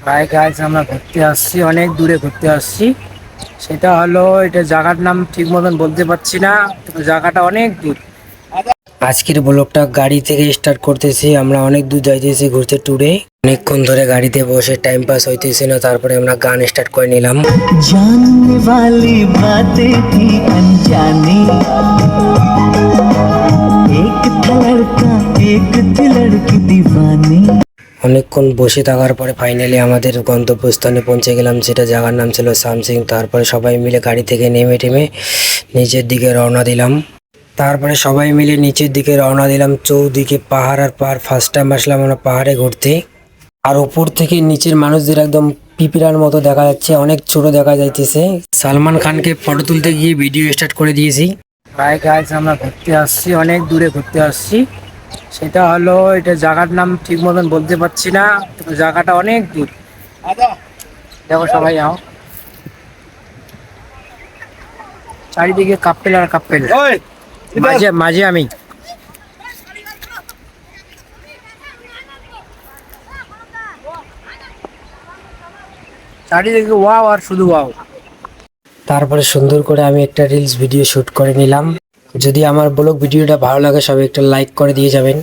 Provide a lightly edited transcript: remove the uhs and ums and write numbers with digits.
Hi guys, আমরা ঘুরতে আসছি, অনেক দূরে ঘুরতে আসছি। সেটা হলো, এটা জায়গার নাম ঠিক মতন বলতে পারছি না, কিন্তু জায়গাটা অনেক দূর। আজকের ব্লগটা গাড়ি থেকে স্টার্ট করতেছি। আমরা অনেক দূর যাইতেছি ঘুরতে ট্যুরে। অনেকক্ষণ ধরে গাড়িতে বসে টাইম পাস হইতেছে না, তারপরে আমরা গান স্টার্ট করে নিলাম। जानने वाली बातें थी अनजानी, एक था लड़का एक थी लड़की दीवानी। অনেকক্ষণ বসে থাকার পরে ফাইনালি আমাদের গন্তব্যস্থানে পৌঁছে গেলাম, যেটা জায়গার নাম ছিল সামসিং। তারপরে সবাই মিলে গাড়ি থেকে নেমে টেমে নিচের দিকে রওনা দিলাম। তারপরে সবাই মিলে নিচের দিকে রওনা দিলাম। চৌদিকে পাহাড় আর পাহাড়। ফার্স্ট টাইম আসলাম আমরা পাহাড়ে ঘুরতে। আর উপর থেকে নিচের মানুষদের একদম পিপিরার মতো দেখা যাচ্ছে, অনেক ছোট দেখা যাইতেছে। সালমান খানকে ফটো তুলতে গিয়ে ভিডিও স্টার্ট করে দিয়েছি। হাই গাইস, আমরা ঘুরতে আসছি, অনেক দূরে ঘুরতে আসছি। সেটা হলো, এটা জায়গার নাম ঠিক মতন বলতে পারছি না, কিন্তু জায়গাটা অনেক দূর। দেখো সবাই যাও, চারিদিকে কাপ্পেল আর কাপ্পেল, মাঝে মাঝে আমি। চারিদিকে ওয়াও আর শুধু ওয়াও। তারপরে সুন্দর করে আমি একটা রিলস ভিডিও শুট করে নিলাম। যদি আমার ব্লগ ভিডিওটা ভালো লাগে, সবাই একটা লাইক করে দিয়ে যাবেন।